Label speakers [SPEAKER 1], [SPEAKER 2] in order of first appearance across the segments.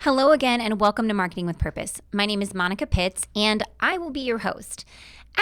[SPEAKER 1] Hello again, and welcome to Marketing with Purpose. My name is Monica Pitts, and I will be your host.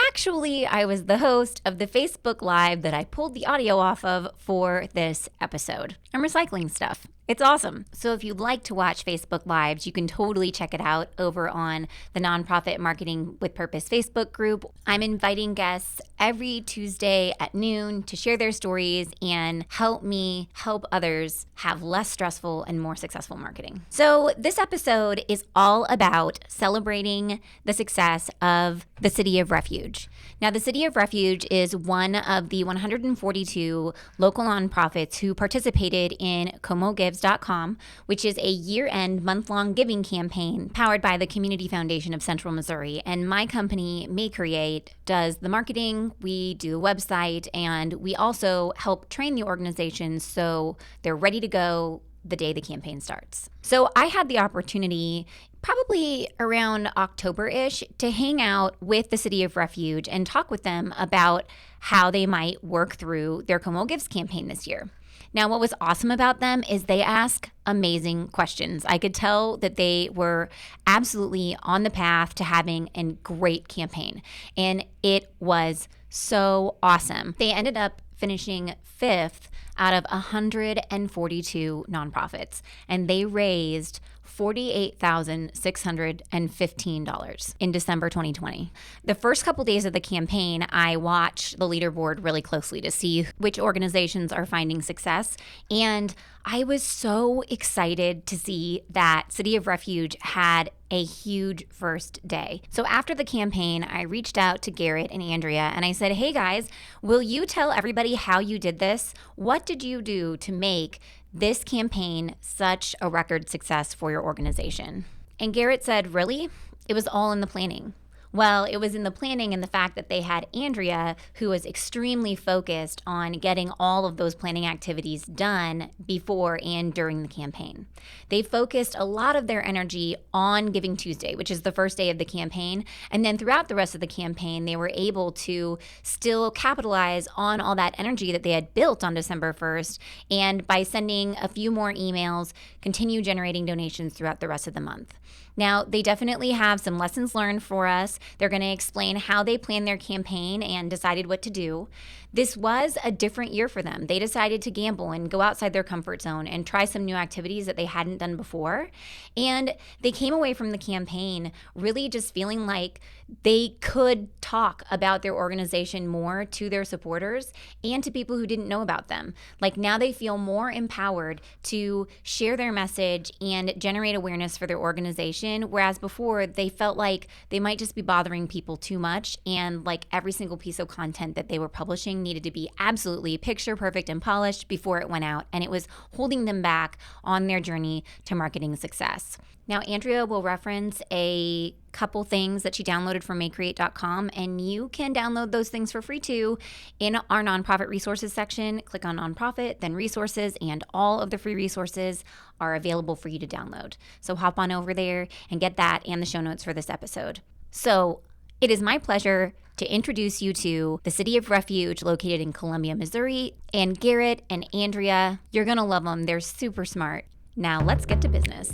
[SPEAKER 1] Actually, I was the host of the Facebook Live that I pulled the audio off of for this episode. I'm recycling stuff. It's awesome. So if you'd like to watch Facebook Lives, you can totally check it out over on the Nonprofit Marketing with Purpose Facebook group. I'm inviting guests every Tuesday at noon to share their stories and help me help others have less stressful and more successful marketing. So this episode is all about celebrating the success of the City of Refuge. Now, the City of Refuge is one of the 142 local nonprofits who participated in ComoGives.com, which is a year-end, month-long giving campaign powered by the Community Foundation of Central Missouri. And my company, May Create, does the marketing, we do the website, and we also help train the organization so they're ready to go the day the campaign starts. So I had the opportunity probably around October-ish to hang out with the City of Refuge and talk with them about how they might work through their Como Gives campaign this year. Now, what was awesome about them is they ask amazing questions. I could tell that they were absolutely on the path to having a great campaign, and it was so awesome. They ended up finishing fifth out of 142 nonprofits, and they raised $48,615 in December 2020. The first couple days of the campaign, I watched the leaderboard really closely to see which organizations are finding success, and I was so excited to see that City of Refuge had a huge first day. So after the campaign, I reached out to Garrett and Andrea and I said, hey guys, will you tell everybody how you did this? What did you do to make this campaign such a record success for your organization? And Garrett said, really? It was all in the planning. Well, it was in the planning and the fact that they had Andrea, who was extremely focused on getting all of those planning activities done before and during the campaign. They focused a lot of their energy on Giving Tuesday, which is the first day of the campaign. And then throughout the rest of the campaign, they were able to still capitalize on all that energy that they had built on December 1st. And by sending a few more emails, continue generating donations throughout the rest of the month. Now, they definitely have some lessons learned for us. They're going to explain how they planned their campaign and decided what to do. This was a different year for them. They decided to gamble and go outside their comfort zone and try some new activities that they hadn't done before. And they came away from the campaign really just feeling like they could talk about their organization more to their supporters and to people who didn't know about them. Like now they feel more empowered to share their message and generate awareness for their organization, whereas before they felt like they might just be bothering people too much and like every single piece of content that they were publishing needed to be absolutely picture perfect and polished before it went out, and it was holding them back on their journey to marketing success. Now, Andrea will reference a couple things that she downloaded from maycreate.com, and you can download those things for free too in our nonprofit resources section. Click on nonprofit, then resources, and all of the free resources are available for you to download. So hop on over there and get that and the show notes for this episode. So it is my pleasure to introduce you to the City of Refuge located in Columbia, Missouri, and Garrett and Andrea. You're going to love them. They're super smart. Now let's get to business.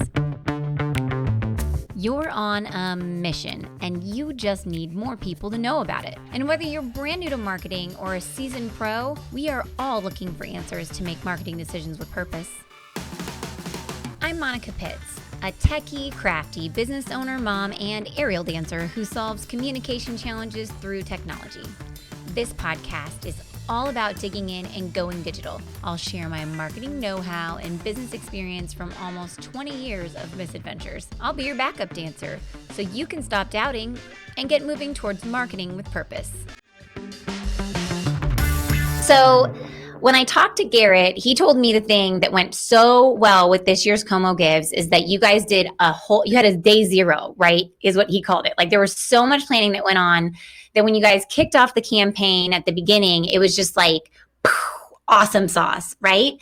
[SPEAKER 1] You're on a mission and you just need more people to know about it. And whether you're brand new to marketing or a seasoned pro, we are all looking for answers to make marketing decisions with purpose. I'm Monica Pitts, a techie, crafty business owner, mom, and aerial dancer who solves communication challenges through technology. This podcast is all about digging in and going digital. I'll share my marketing know-how and business experience from almost 20 years of misadventures. I'll be your backup dancer so you can stop doubting and get moving towards marketing with purpose. So when I talked to Garrett, he told me the thing that went so well with this year's Como Gives is that you guys did you had a day zero, right? Is what he called it. Like there was so much planning that went on that when you guys kicked off the campaign at the beginning, it was just like awesome sauce, right?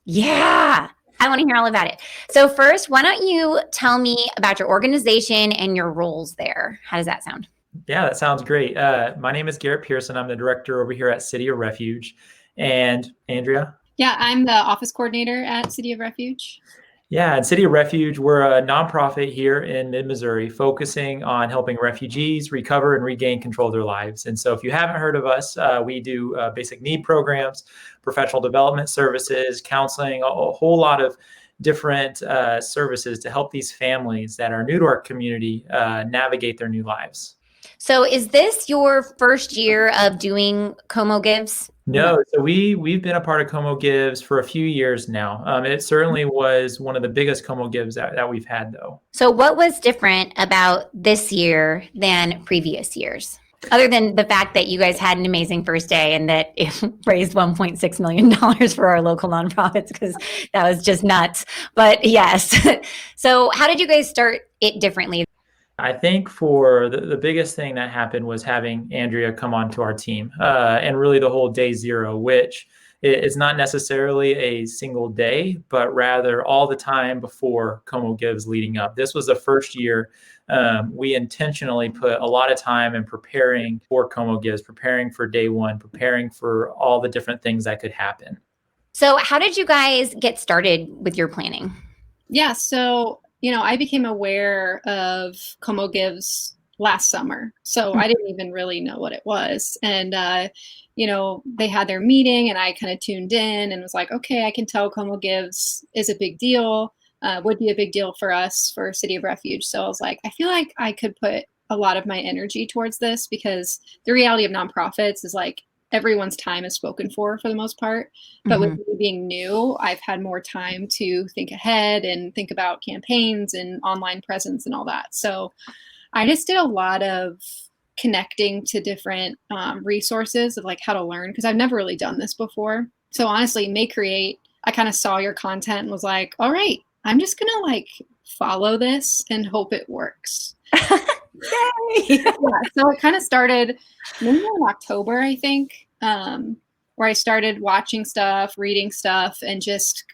[SPEAKER 1] Yeah. I want to hear all about it. So first, why don't you tell me about your organization and your roles there? How does that sound?
[SPEAKER 2] Yeah, that sounds great. My name is Garrett Pearson. I'm the director over here at City of Refuge. And Andrea?
[SPEAKER 3] Yeah, I'm the office coordinator at City of Refuge.
[SPEAKER 2] Yeah, and City of Refuge, we're a nonprofit here in mid-Missouri focusing on helping refugees recover and regain control of their lives. And so if you haven't heard of us, we do basic need programs, professional development services, counseling, a whole lot of different services to help these families that are new to our community navigate their new lives.
[SPEAKER 1] So is this your first year of doing Como Gives?
[SPEAKER 2] No, so we've been a part of Como Gives for a few years now. It certainly was one of the biggest Como Gives that we've had, though.
[SPEAKER 1] So what was different about this year than previous years? Other than the fact that you guys had an amazing first day and that it raised $1.6 million for our local nonprofits, because that was just nuts. But yes. So how did you guys start it differently?
[SPEAKER 2] I think for the biggest thing that happened was having Andrea come onto our team and really the whole day zero, which is not necessarily a single day, but rather all the time before Como Gives leading up. This was the first year we intentionally put a lot of time in preparing for Como Gives, preparing for day one, preparing for all the different things that could happen.
[SPEAKER 1] So how did you guys get started with your planning?
[SPEAKER 3] Yeah, so I became aware of Como Gives last summer. So I didn't even really know what it was. And, they had their meeting and I kind of tuned in and was like, okay, I can tell Como Gives is a big deal, would be a big deal for us, for City of Refuge. So I was like, I feel like I could put a lot of my energy towards this, because the reality of nonprofits is like everyone's time is spoken for the most part. But with me being new, I've had more time to think ahead and think about campaigns and online presence and all that. So I just did a lot of connecting to different resources of like how to learn, because I've never really done this before. So honestly, May Create, I kind of saw your content and was like, all right, I'm just going to like follow this and hope it works.
[SPEAKER 1] Yay!
[SPEAKER 3] Yeah, so it kind of started maybe in October, I think, where I started watching stuff, reading stuff, and just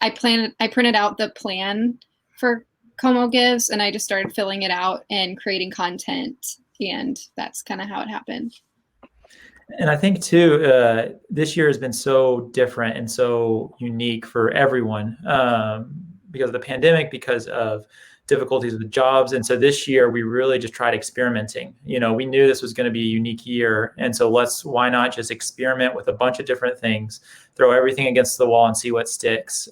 [SPEAKER 3] I printed out the plan for Como Gives, and I just started filling it out and creating content, and that's kind of how it happened.
[SPEAKER 2] And I think too, this year has been so different and so unique for everyone because of the pandemic, because of difficulties with jobs. And so this year we really just tried experimenting. We knew this was going to be a unique year. And so why not just experiment with a bunch of different things, throw everything against the wall and see what sticks.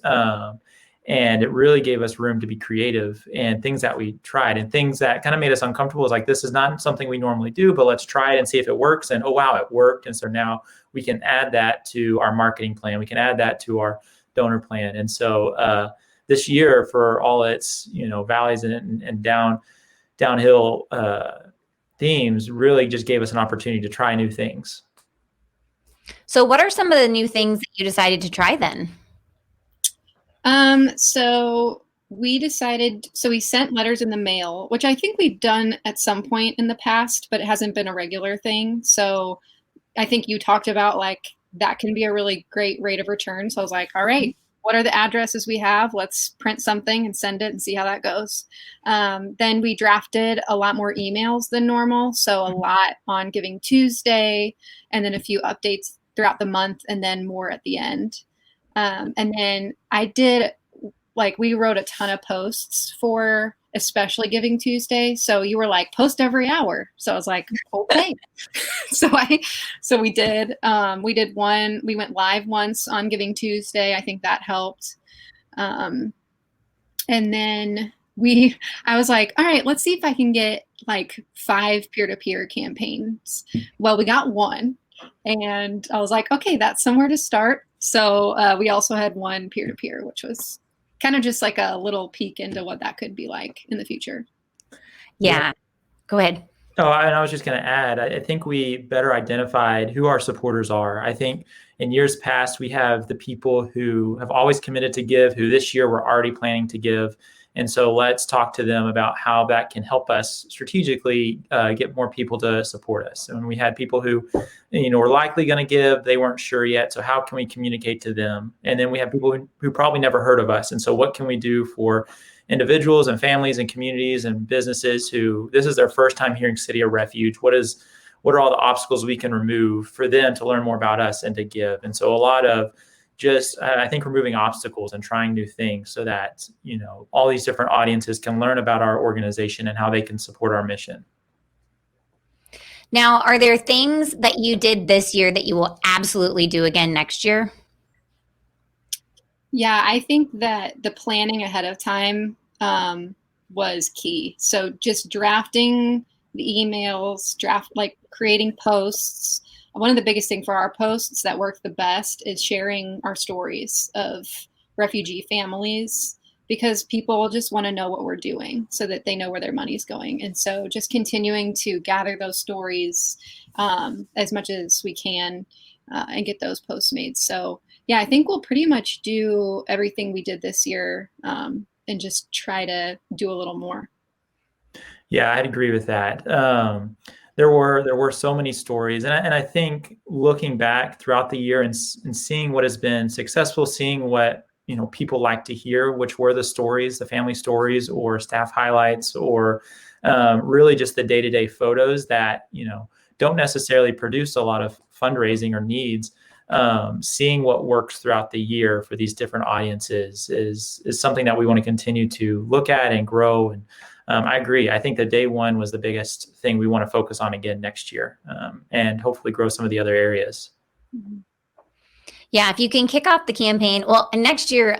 [SPEAKER 2] And it really gave us room to be creative, and things that we tried and things that kind of made us uncomfortable is like, this is not something we normally do, but let's try it and see if it works. And oh, wow, it worked. And so now we can add that to our marketing plan. We can add that to our donor plan. And so this year, for all its valleys and downhill themes, really just gave us an opportunity to try new things.
[SPEAKER 1] So what are some of the new things that you decided to try then?
[SPEAKER 3] So we sent letters in the mail, which I think we've done at some point in the past, but it hasn't been a regular thing. So I think you talked about like that can be a really great rate of return. So I was like, all right, what are the addresses we have? Let's print something and send it and see how that goes. Then we drafted a lot more emails than normal. So a lot on Giving Tuesday, and then a few updates throughout the month, and then more at the end. And then we wrote a ton of posts for especially Giving Tuesday. So you were like, post every hour. So I was like, okay. So we did one, we went live once on Giving Tuesday. I think that helped. And then I was like, all right, let's see if I can get like 5 peer-to-peer campaigns. Well, we got 1. And I was like, okay, that's somewhere to start. So we also had 1 peer-to-peer, which was kind of just like a little peek into what that could be like in the future.
[SPEAKER 1] Yeah. Go ahead.
[SPEAKER 2] Oh, and I was just going to add, I think we better identified who our supporters are. I think in years past, we have the people who have always committed to give, who this year we're already planning to give. And so let's talk to them about how that can help us strategically get more people to support us. And we had people who, were likely going to give, they weren't sure yet. So how can we communicate to them? And then we have people who probably never heard of us. And so what can we do for individuals and families and communities and businesses who this is their first time hearing City of Refuge? What are all the obstacles we can remove for them to learn more about us and to give? And so a lot of just, I think, removing obstacles and trying new things so that, all these different audiences can learn about our organization and how they can support our mission.
[SPEAKER 1] Now, are there things that you did this year that you will absolutely do again next year?
[SPEAKER 3] Yeah, I think that the planning ahead of time was key. So just drafting the emails, creating posts. One of the biggest things for our posts that work the best is sharing our stories of refugee families, because people just want to know what we're doing so that they know where their money's going. And so just continuing to gather those stories as much as we can and get those posts made. So yeah, I think we'll pretty much do everything we did this year and just try to do a little more.
[SPEAKER 2] Yeah, I'd agree with that. There were so many stories, and I think looking back throughout the year and seeing what has been successful, seeing what people like to hear, which were the stories, the family stories, or staff highlights, or really just the day-to-day photos that don't necessarily produce a lot of fundraising or needs. Seeing what works throughout the year for these different audiences is something that we want to continue to look at and grow. And I agree. I think that day one was the biggest thing we want to focus on again next year, and hopefully grow some of the other areas.
[SPEAKER 1] Yeah, if you can kick off the campaign, well, and next year,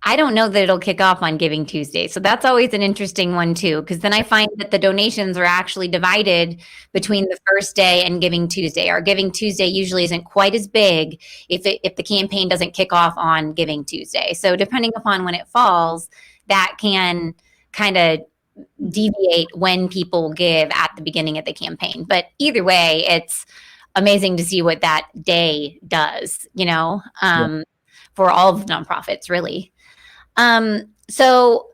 [SPEAKER 1] I don't know that it'll kick off on Giving Tuesday. So that's always an interesting one too, because then I find that the donations are actually divided between the first day and Giving Tuesday. Our Giving Tuesday usually isn't quite as big if the campaign doesn't kick off on Giving Tuesday. So depending upon when it falls, that can kind of deviate when people give at the beginning of the campaign. But either way, it's amazing to see what that day does, for all of the nonprofits, really. So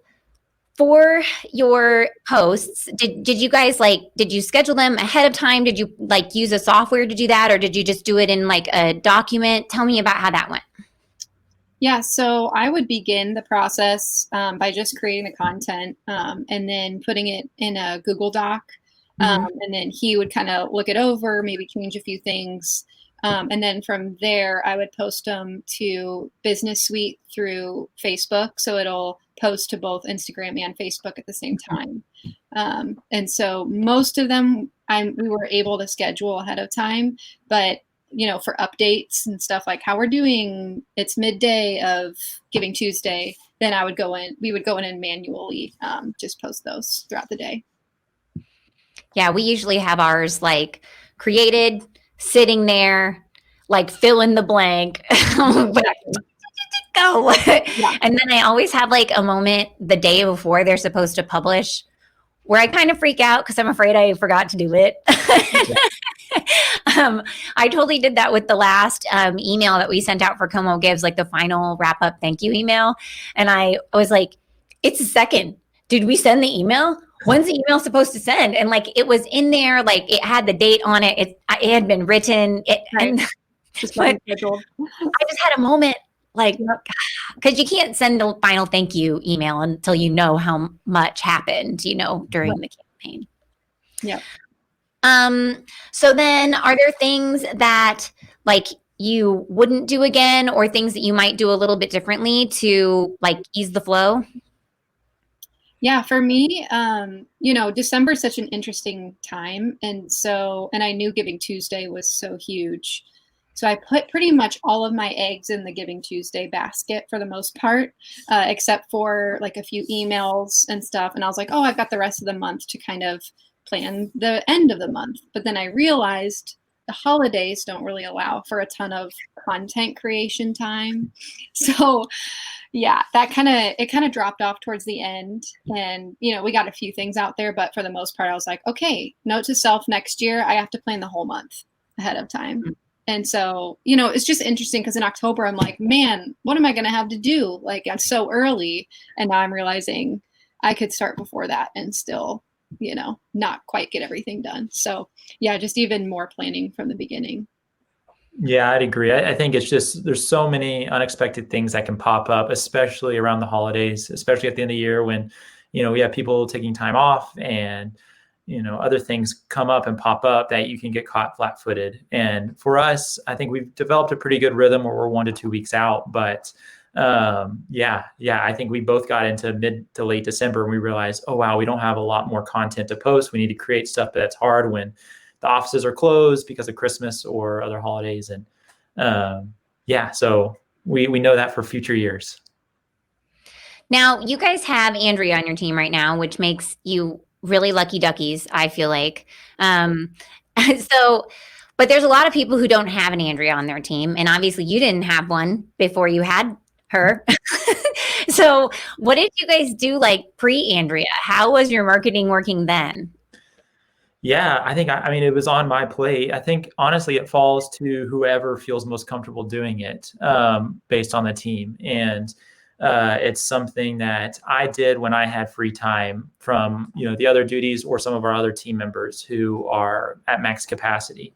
[SPEAKER 1] for your posts, did you guys did you schedule them ahead of time? Did you use a software to do that, or did you just do it in a document? Tell me about how that went.
[SPEAKER 3] Yeah, so I would begin the process by just creating the content and then putting it in a Google Doc. And then he would kind of look it over, maybe change a few things. And then from there, I would post them to Business Suite through Facebook. So it'll post to both Instagram and Facebook at the same time. And so most of them we were able to schedule ahead of time. But, for updates and stuff like how we're doing, it's midday of Giving Tuesday, then we would go in and manually just post those throughout the day.
[SPEAKER 1] Yeah, we usually have ours created, sitting there, fill in the blank. Go. Yeah. And then I always have a moment the day before they're supposed to publish where I kind of freak out because I'm afraid I forgot to do it. I totally did that with the last email that we sent out for Como Gives, the final wrap up thank you email. And I was like, it's the second. Did we send the email? When's the email supposed to send? And it was in there, it had the date on it. It had been written. Right. And I just had a moment because you can't send the final thank you email until you know how much happened, during the campaign.
[SPEAKER 3] Yeah.
[SPEAKER 1] So then are there things that you wouldn't do again, or things that you might do a little bit differently to ease the flow?
[SPEAKER 3] Yeah, for me, December is such an interesting time. And I knew Giving Tuesday was so huge. So I put pretty much all of my eggs in the Giving Tuesday basket for the most part, except for a few emails and stuff. And I was like, oh, I've got the rest of the month to kind of plan the end of the month. But then I realized the holidays don't really allow for a ton of content creation time. So yeah, it kind of dropped off towards the end. And, we got a few things out there, but for the most part, I was like, okay, note to self, next year, I have to plan the whole month ahead of time. Mm-hmm. And so, it's just interesting because in October, I'm like, man, what am I going to have to do? I'm so early. And now I'm realizing I could start before that and still, not quite get everything done. So yeah, just even more planning from the beginning.
[SPEAKER 2] Yeah, I'd agree. I think it's just, there's so many unexpected things that can pop up, especially around the holidays, especially at the end of the year when, we have people taking time off and, other things come up and pop up that you can get caught flat-footed. And for us, I think we've developed a pretty good rhythm where we're 1 to 2 weeks out. But I think we both got into mid to late December and we realized, oh, wow, we don't have a lot more content to post. We need to create stuff that's hard when the offices are closed because of Christmas or other holidays. And so we know that for future years.
[SPEAKER 1] Now, you guys have Andrea on your team right now, which makes you really lucky duckies, I feel like. But there's a lot of people who don't have an Andrea on their team. And obviously you didn't have one before you had her. So what did you guys do like pre-Andrea? How was your marketing working then?
[SPEAKER 2] Yeah, I think, it was on my plate. I think, honestly, it falls to whoever feels most comfortable doing it based on the team. And it's something that I did when I had free time from, the other duties or some of our other team members who are at max capacity.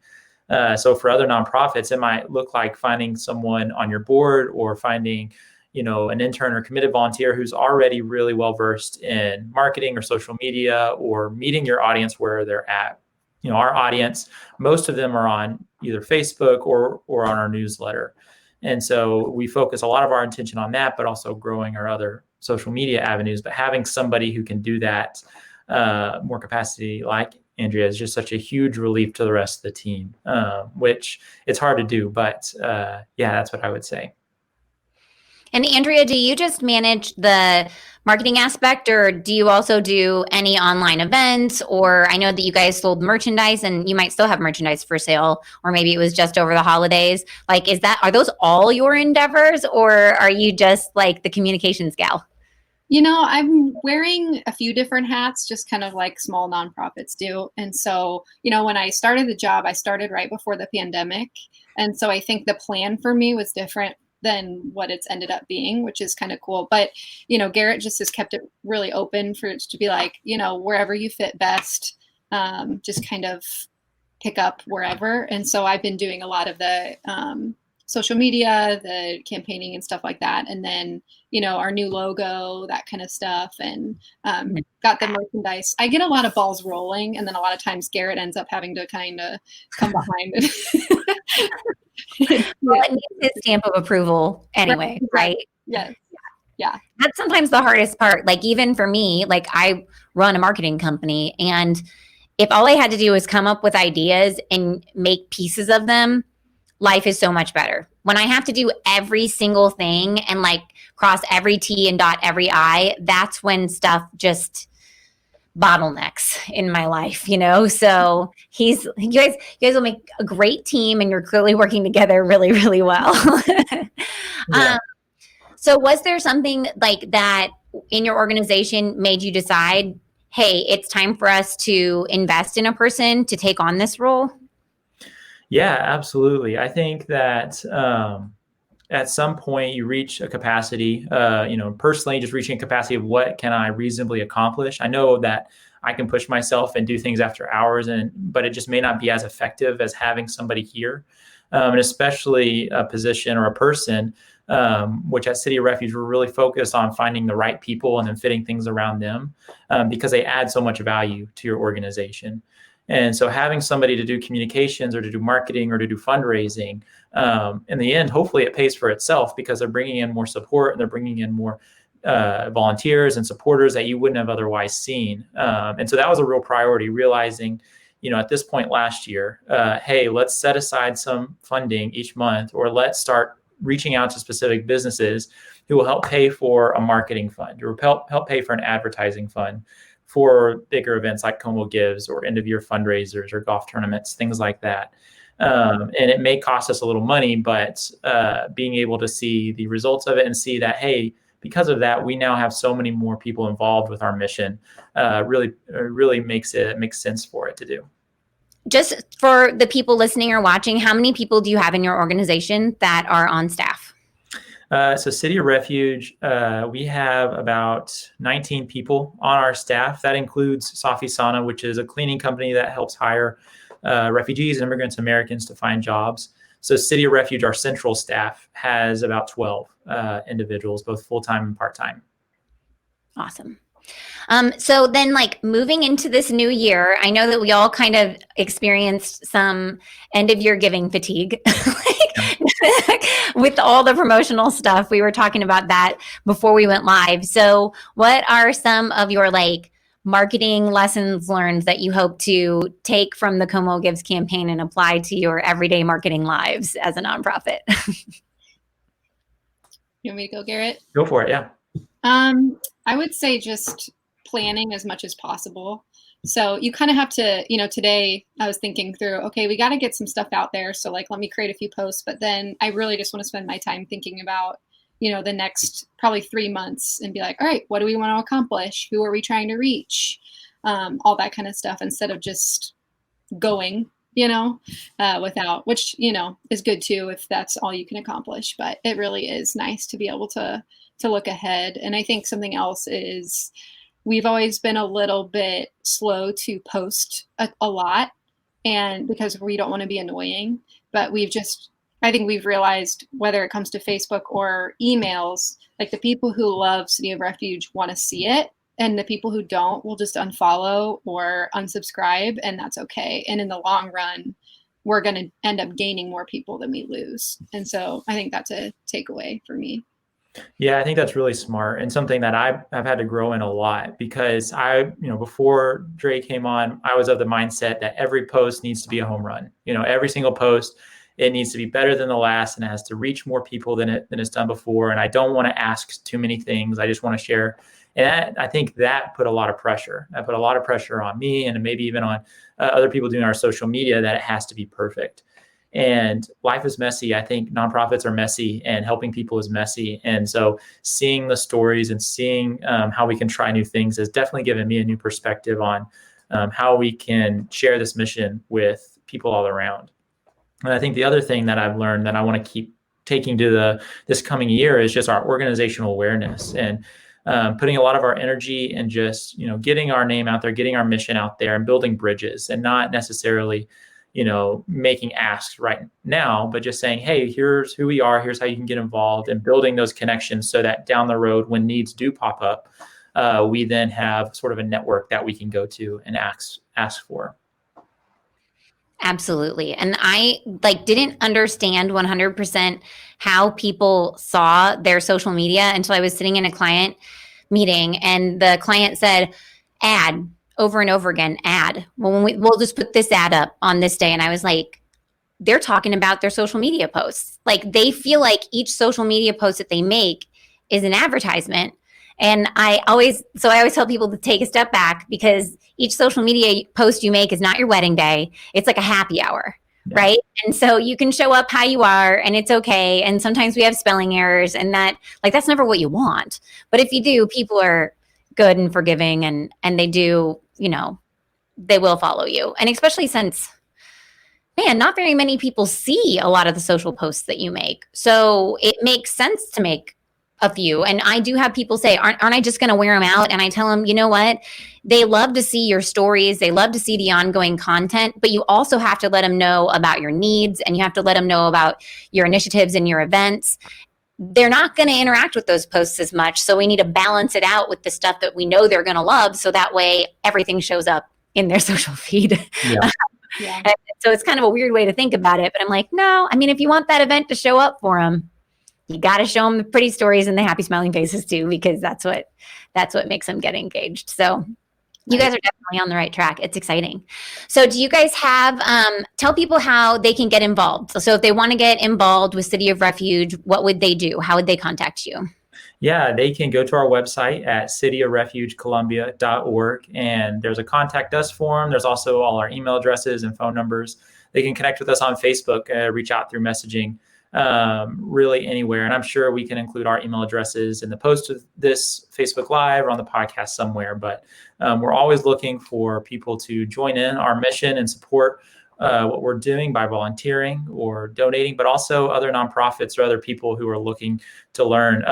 [SPEAKER 2] So for other nonprofits, it might look like finding someone on your board or finding, an intern or committed volunteer who's already really well versed in marketing or social media, or meeting your audience where they're at. Our audience, most of them are on either Facebook or on our newsletter. And so we focus a lot of our attention on that, but also growing our other social media avenues. But having somebody who can do that more capacity, like Andrea, is just such a huge relief to the rest of the team, which it's hard to do. But that's what I would say.
[SPEAKER 1] And Andrea, do you just manage the marketing aspect, or do you also do any online events? Or I know that you guys sold merchandise and you might still have merchandise for sale, or maybe it was just over the holidays. Like, are those all your endeavors, or are you just like the communications gal?
[SPEAKER 3] I'm wearing a few different hats, just kind of like small nonprofits do. And so, when I started the job, I started right before the pandemic. And so I think the plan for me was different than what it's ended up being, which is kind of cool. But, Garrett just has kept it really open for it to be like, wherever you fit best, just kind of pick up wherever. And so I've been doing a lot of the social media, the campaigning and stuff like that. And then, our new logo, that kind of stuff, and got the merchandise. I get a lot of balls rolling, and then a lot of times Garrett ends up having to kind of come behind it.
[SPEAKER 1] Well, it needs his stamp of approval anyway, right?
[SPEAKER 3] Yes. Yeah.
[SPEAKER 1] That's sometimes the hardest part. Like, even for me, like, I run a marketing company, and if all I had to do was come up with ideas and make pieces of them, life is so much better. When I have to do every single thing and like cross every T and dot every I, that's when stuff just bottlenecks in my life, So you guys will make a great team, and you're clearly working together really, really well.
[SPEAKER 2] Yeah.
[SPEAKER 1] So was there something like that in your organization made you decide, hey, it's time for us to invest in a person to take on this role?
[SPEAKER 2] Yeah, absolutely. I think that at some point you reach a capacity, personally just reaching a capacity of what can I reasonably accomplish. I know that I can push myself and do things after hours, but it just may not be as effective as having somebody here, and especially a position or a person, which at City of Refuge, we're really focused on finding the right people and then fitting things around them, because they add so much value to your organization. And so having somebody to do communications or to do marketing or to do fundraising, in the end, hopefully it pays for itself, because they're bringing in more support and they're bringing in more volunteers and supporters that you wouldn't have otherwise seen. And so that was a real priority, realizing, at this point last year, hey, let's set aside some funding each month, or let's start reaching out to specific businesses who will help pay for a marketing fund, or help pay for an advertising fund for bigger events like Como Gives or end of year fundraisers or golf tournaments, things like that. And it may cost us a little money, but being able to see the results of it and see that, hey, because of that, we now have so many more people involved with our mission, really makes sense for it to do.
[SPEAKER 1] Just for the people listening or watching, how many people do you have in your organization that are on staff?
[SPEAKER 2] So City of Refuge, we have about 19 people on our staff. That includes Safi Sana, which is a cleaning company that helps hire refugees and immigrants, Americans to find jobs. So City of Refuge, our central staff, has about 12 individuals, both full-time and part-time.
[SPEAKER 1] Awesome. So then, like, moving into this new year, I know that we all kind of experienced some end of year giving fatigue, like, with all the promotional stuff. We were talking about that before we went live. So, what are some of your like marketing lessons learned that you hope to take from the Como Gives campaign and apply to your everyday marketing lives as a nonprofit?
[SPEAKER 3] You want me to go, Garrett?
[SPEAKER 2] Go for it. Yeah.
[SPEAKER 3] I would say just planning as much as possible. So you kind of have to, today I was thinking through, okay, we got to get some stuff out there. So like, let me create a few posts, but then I really just want to spend my time thinking about, the next probably 3 months and be like, all right, what do we want to accomplish? Who are we trying to reach? All that kind of stuff instead of just going, without, which, is good too, if that's all you can accomplish, but it really is nice to be able to look ahead. And I think something else is we've always been a little bit slow to post a lot, and because we don't want to be annoying, but I think we've realized whether it comes to Facebook or emails, like the people who love City of Refuge want to see it, and the people who don't will just unfollow or unsubscribe, and that's okay. And in the long run, we're going to end up gaining more people than we lose. And so I think that's a takeaway for me.
[SPEAKER 2] Yeah, I think that's really smart and something that I've had to grow in a lot, because before Dre came on, I was of the mindset that every post needs to be a home run. Every single post, it needs to be better than the last, and it has to reach more people than it's done before. And I don't want to ask too many things. I just want to share. And I think that put a lot of pressure. That put a lot of pressure on me, and maybe even on other people doing our social media, that it has to be perfect. And life is messy. I think nonprofits are messy, and helping people is messy. And so seeing the stories and seeing how we can try new things has definitely given me a new perspective on how we can share this mission with people all around. And I think the other thing that I've learned that I want to keep taking to this coming year is just our organizational awareness, and putting a lot of our energy and just, getting our name out there, getting our mission out there, and building bridges, and not necessarily making asks right now, but just saying, hey, here's who we are, here's how you can get involved, and building those connections so that down the road, when needs do pop up, we then have sort of a network that we can go to and ask for.
[SPEAKER 1] Absolutely. And I didn't understand 100% how people saw their social media until I was sitting in a client meeting, and the client said, ad, over and over again, ad. Well, we'll just put this ad up on this day. And I was like, they're talking about their social media posts. Like, they feel like each social media post that they make is an advertisement. And I always tell people to take a step back, because each social media post you make is not your wedding day. It's like a happy hour, right? And so you can show up how you are, and it's okay. And sometimes we have spelling errors, and that's never what you want. But if you do, people are good and forgiving, and they do, they will follow you. And especially since, man, not very many people see a lot of the social posts that you make. So it makes sense to make a few. And I do have people say, aren't I just going to wear them out? And I tell them, you know what? They love to see your stories. They love to see the ongoing content, but you also have to let them know about your needs, and you have to let them know about your initiatives and your events. They're not going to interact with those posts as much. So we need to balance it out with the stuff that we know they're going to love. So that way everything shows up in their social feed.
[SPEAKER 3] Yeah.
[SPEAKER 1] And so it's kind of a weird way to think about it, but I'm like, no, I mean, if you want that event to show up for them, you got to show them the pretty stories and the happy smiling faces too, because that's what makes them get engaged. So you guys are definitely on the right track. It's exciting. So do you guys have, tell people how they can get involved. So if they want to get involved with City of Refuge, what would they do? How would they contact you?
[SPEAKER 2] Yeah, they can go to our website at cityofrefugecolumbia.org, and there's a contact us form. There's also all our email addresses and phone numbers. They can connect with us on Facebook, reach out through messaging, really anywhere. And I'm sure we can include our email addresses in the post of this Facebook Live or on the podcast somewhere. But we're always looking for people to join in our mission and support what we're doing by volunteering or donating, but also other nonprofits or other people who are looking to learn.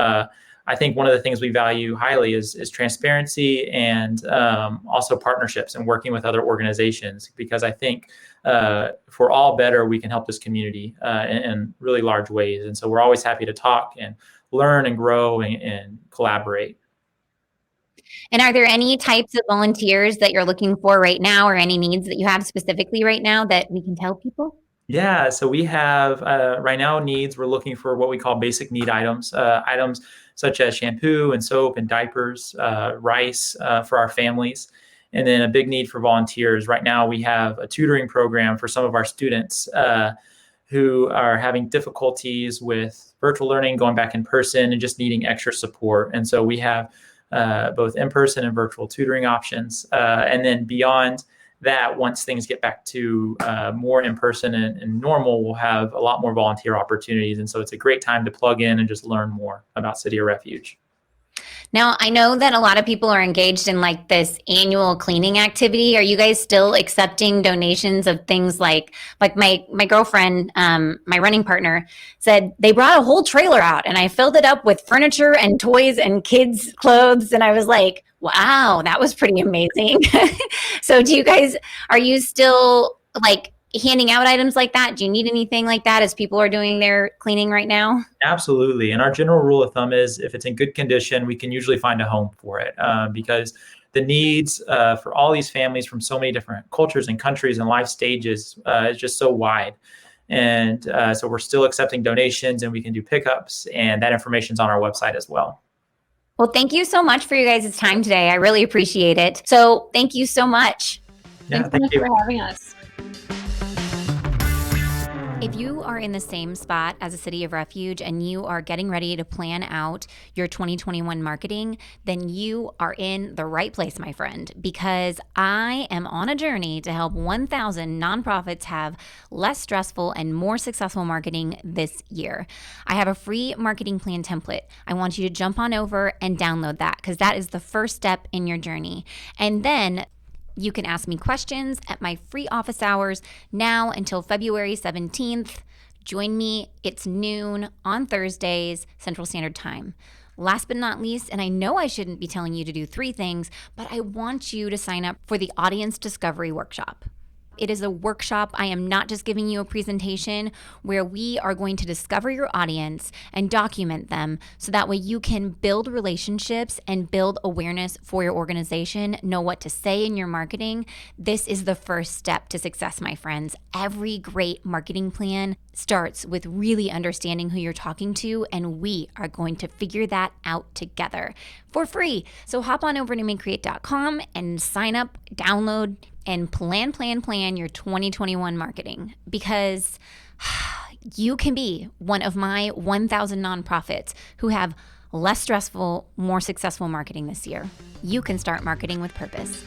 [SPEAKER 2] I think one of the things we value highly is transparency, and also partnerships and working with other organizations, because I think if we're all better, we can help this community in really large ways. And so we're always happy to talk and learn and grow and collaborate.
[SPEAKER 1] And are there any types of volunteers that you're looking for right now, or any needs that you have specifically right now that we can tell people?
[SPEAKER 2] Yeah, so we have right now needs. We're looking for what we call basic need items, items such as shampoo and soap and diapers, rice for our families. And then a big need for volunteers. Right now, we have a tutoring program for some of our students who are having difficulties with virtual learning, going back in person, and just needing extra support. And so we have both in person and virtual tutoring options. And then beyond that, once things get back to more in person and normal, we'll have a lot more volunteer opportunities. And so it's a great time to plug in and just learn more about City of Refuge.
[SPEAKER 1] Now, I know that a lot of people are engaged in like this annual cleaning activity. Are you guys still accepting donations of things like my girlfriend, my running partner said they brought a whole trailer out and I filled it up with furniture and toys and kids' clothes. And I was like, wow, that was pretty amazing. So are you still like handing out items like that? Do you need anything like that as people are doing their cleaning right now?
[SPEAKER 2] Absolutely. And our general rule of thumb is if it's in good condition, we can usually find a home for it because the needs for all these families from so many different cultures and countries and life stages is just so wide. And so we're still accepting donations and we can do pickups, and that information's on our website as well.
[SPEAKER 1] Well, thank you so much for you guys' time today. I really appreciate it. So thank you so much.
[SPEAKER 2] Yeah,
[SPEAKER 3] Thanks so much for having us.
[SPEAKER 1] If you are in the same spot as a City of Refuge and you are getting ready to plan out your 2021 marketing, then you are in the right place, my friend, because I am on a journey to help 1,000 nonprofits have less stressful and more successful marketing this year. I have a free marketing plan template. I want you to jump on over and download that because that is the first step in your journey. And then you can ask me questions at my free office hours now until February 17th. Join me. It's noon on Thursdays, Central Standard Time. Last but not least, and I know I shouldn't be telling you to do 3 things, but I want you to sign up for the Audience Discovery Workshop. It is a workshop. I am not just giving you a presentation where we are going to discover your audience and document them so that way you can build relationships and build awareness for your organization, know what to say in your marketing. This is the first step to success, my friends. Every great marketing plan starts with really understanding who you're talking to, and we are going to figure that out together for free. So hop on over to makecreate.com and sign up, download, and plan your 2021 marketing, because you can be one of my 1,000 nonprofits who have less stressful, more successful marketing this year. You can start marketing with purpose.